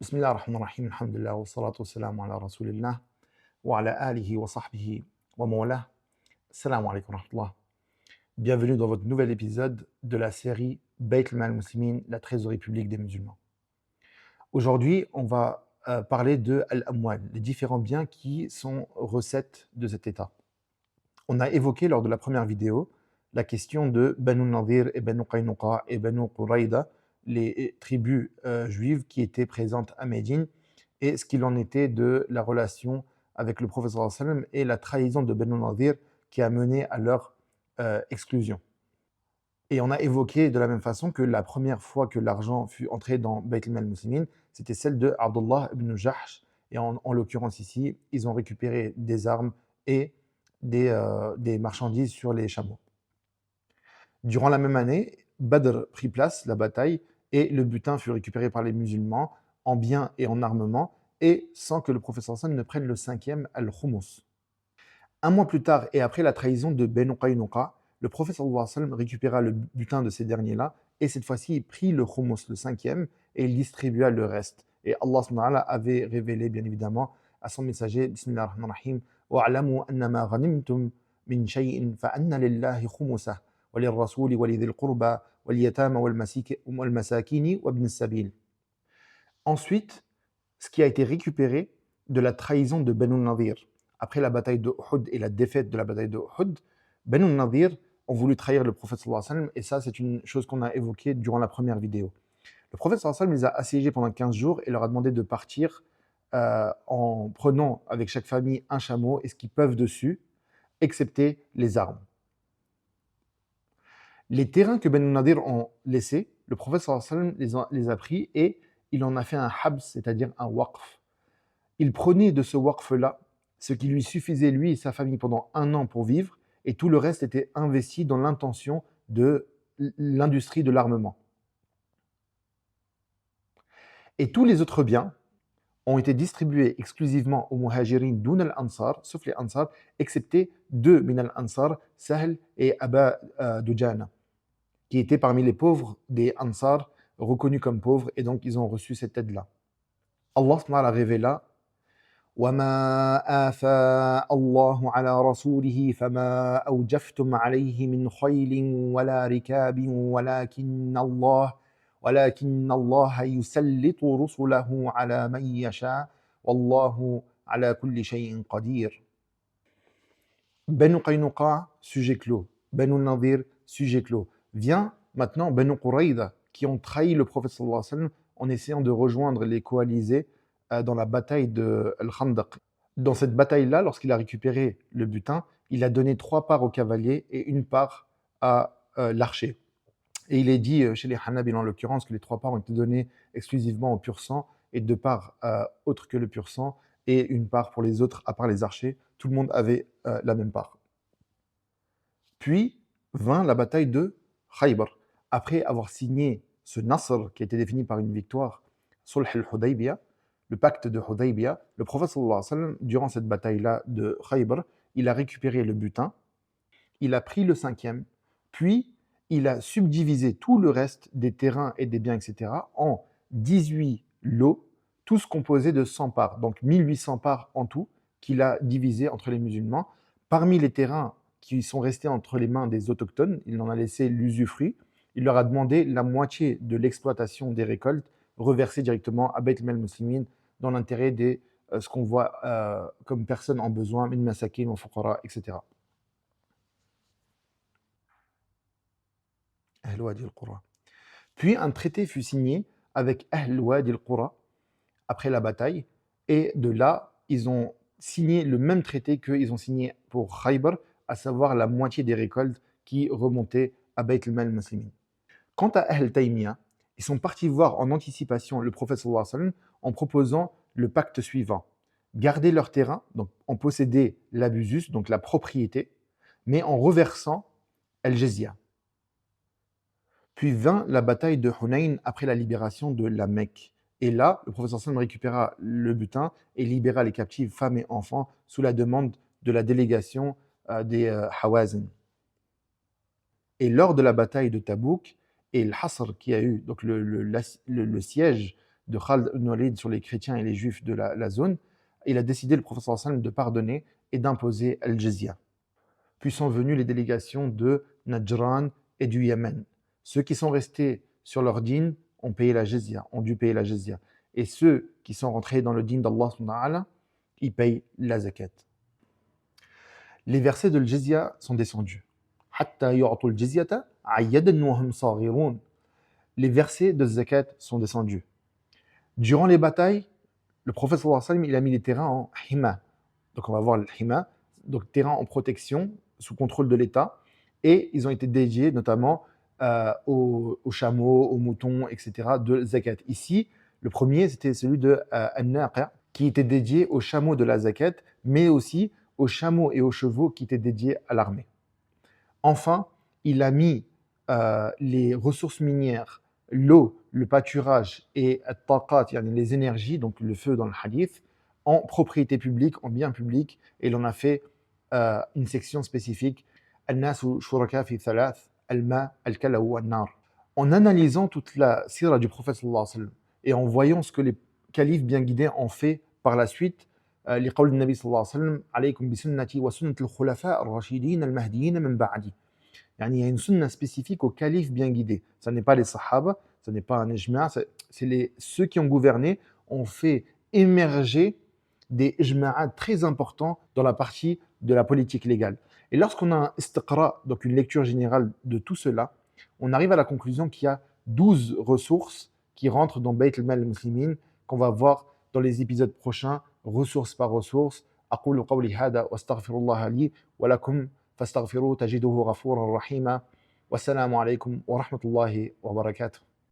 بسم الله الرحمن الرحيم الحمد لله والصلاة والسلام على رسول الله وعلى آله وصحبه وموالاه. Salam alaikum wa rahmatullah. Bienvenue dans votre nouvel épisode de la série Bayt al-Mal Muslimin, la trésorerie publique des musulmans. Aujourd'hui, on va parler de Al-Amwal, les différents biens qui sont recettes de cet État. On a évoqué lors de la première vidéo la question de Banu Nadir et Banu Qaynuqa et Banu Qurayda, les tribus juives qui étaient présentes à Médine, et ce qu'il en était de la relation avec le prophète sallallahu alayhi wa sallam et la trahison de Banu Nadir qui a mené à leur exclusion. Et on a évoqué de la même façon que la première fois que l'argent fut entré dans Bayt al-Mal Muslimin, c'était celle de Abdullah ibn Jahsh. Et en l'occurrence ici, ils ont récupéré des armes et des marchandises sur les chameaux. Durant la même année, Badr prit place, la bataille, et le butin fut récupéré par les musulmans en biens et en armement, et sans que le prophète Hassan ne prenne le cinquième al-Khumous. Un mois plus tard, et après la trahison de Banu Qaynuqa, le prophète sallallahu alayhi wa sallam récupéra le butin de ces derniers-là, et cette fois-ci, il prit le khumous, le cinquième, et il distribua le reste. Et Allah subhanahu wa ta'ala avait révélé, bien évidemment, à son messager, Bismillah ar-Rahman ar-Rahim, وَاعْلَمُوا أَنَّمَا غَنِمْتُم مِّن شَيْءٍ فَأَنَّ لِلَّهِ خُمُسَهُ وَلِلرَّسُولِ وَلِذِي الْقُرْبَى وَالْيَتَامَى وَالْمَسَاكِينِ وَابْنِ السَّبِيلِ. Ensuite, ce qui a été récupéré de la trahison de Banu Nadir. Après la bataille de Uhud et la défaite de la bataille de Uhud, Banu Nadir ont voulu trahir le prophète sallallahu alayhi wa sallam, et ça c'est une chose qu'on a évoquée durant la première vidéo. Le prophète sallallahu alayhi wa sallam les a assiégés pendant 15 jours et leur a demandé de partir en prenant avec chaque famille un chameau et ce qu'ils peuvent dessus, excepté les armes. Les terrains que Banu Nadir ont laissés, le prophète sallallahu alayhi wa sallam les a pris et il en a fait un habs, c'est-à-dire un waqf. Il prenait de ce waqf-là ce qui lui suffisait, lui et sa famille, pendant un an pour vivre, et tout le reste était investi dans l'intention de l'industrie de l'armement. Et tous les autres biens ont été distribués exclusivement aux muhajirin dun al-ansar, sauf les ansar, excepté deux min al-ansar, Sahl et Aba Dujana, qui étaient parmi les pauvres des ansar, reconnus comme pauvres, et donc ils ont reçu cette aide-là. Allah subhanahu wa ta'ala révéla وما آفاء الله على رسوله فما أوجفتم عليه من خيل ولا ركاب ولكن الله يسلط رسله على من يشاء والله على كل شيء قدير. Banu Qaynuqa, sujet clos. Banu Nadir, sujet clos. Vient maintenant Banu Qurayda, qui ont trahi le prophète sallallahu alayhi wa sallam en essayant de rejoindre les coalisés dans la bataille de Al-Khandaq. Dans cette bataille-là, lorsqu'il a récupéré le butin, il a donné 3 parts aux cavaliers et 1 part à l'archer. Et il est dit chez les Hanabil en l'occurrence que les 3 parts ont été données exclusivement au pur sang et 2 parts autres que le pur sang et 1 part pour les autres à part les archers. Tout le monde avait la même part. Puis vint la bataille de Khaybar. Après avoir signé ce Nasr qui a été défini par une victoire, Sulh al-Hudaybiyah, le pacte de Hudaybiyah, le prophète sallallahu alayhi wa sallam, durant cette bataille-là de Khaybar, il a récupéré le butin, il a pris le cinquième, puis il a subdivisé tout le reste des terrains et des biens, etc., en 18 lots, tous composés de 100 parts, donc 1800 parts en tout, qu'il a divisé entre les musulmans. Parmi les terrains qui sont restés entre les mains des autochtones, il en a laissé l'usufruit, il leur a demandé la moitié de l'exploitation des récoltes reversée directement à Bayt al-Mal Muslimin dans l'intérêt des ce qu'on voit comme personnes en besoin, min masakin wa fuqara, etc. Ahl Wadi al-Qura. Puis un traité fut signé avec Ahl Wadi al-Qura après la bataille, et de là, ils ont signé le même traité qu'ils ont signé pour Khaybar, à savoir la moitié des récoltes qui remontaient à Bayt al-Mal Muslimin. Quant à Ahl Taymiyyah, ils sont partis voir en anticipation le prophète sallallahu alayhi wa sallam en proposant le pacte suivant: garder leur terrain, donc en posséder l'abusus, donc la propriété, mais en reversant al-jizya. Puis vint la bataille de Hunayn après la libération de la Mecque. Et là, le prophète sallallahu alayhi wa sallam récupéra le butin et libéra les captifs, femmes et enfants, sous la demande de la délégation des Hawazin. Et lors de la bataille de Tabouk et le Hasr qui a eu, donc le siège de Khalid ibn Walid sur les chrétiens et les juifs de la zone, il a décidé, le prophète sallallahu alayhi wa sallam, de pardonner et d'imposer al-jizya. Puis sont venues les délégations de Najran et du Yémen. Ceux qui sont restés sur leur dîn ont payé la jizya, ont dû payer la jizya. Et ceux qui sont rentrés dans le dîn d'Allah subhanahu wa ta'ala, ils payent la zakat. Les versets de al-jizya sont descendus. Hatta yu'tu al-jizyata 'ayyadan wa hum saghirun. Les versets de zakat sont descendus. Durant les batailles, le prophète sallallahu alayhi wa sallam, il a mis les terrains en hima. Donc on va voir le hima, donc terrain en protection, sous contrôle de l'État, et ils ont été dédiés notamment aux chameaux, aux moutons, etc. de zakat. Ici, le premier, c'était celui de An-Naqa, qui était dédié aux chameaux de la zakat, mais aussi aux chameaux et aux chevaux qui étaient dédiés à l'armée. Enfin, il a mis les ressources minières, l'eau, le pâturage et les énergies, donc le feu dans le hadith, en propriété publique, en bien public, et il en a fait une section spécifique, Al-Nasu Shuraka fi Thalath, Al-Ma, Al-Kala wa Al-Nar. En analysant toute la sira du prophète sallallahu alayhi wa sallam, et en voyant ce que les califes bien guidés ont fait par la suite, لقول النبي صلى الله عليه وسلم عليكم بسنتي وسنة الخلفاء الراشدين المهديين من بعدي. Il y a une sunna spécifique aux califes bien guidés. Ce n'est pas les sahaba, ce n'est pas un ijma', ceux qui ont gouverné ont fait émerger des ijma'at très importants dans la partie de la politique légale. Et lorsqu'on a un istiqra, donc une lecture générale de tout cela, on arrive à la conclusion qu'il y a 12 ressources qui rentrent dans Bayt al-Mal al-Muslimin, qu'on va voir dans les épisodes prochains, ressource par ressource. أقول قولي هذا وأستغفر الله لي ولكم فاستغفروه تجدوه غفورا رحيما والسلام عليكم ورحمة الله وبركاته.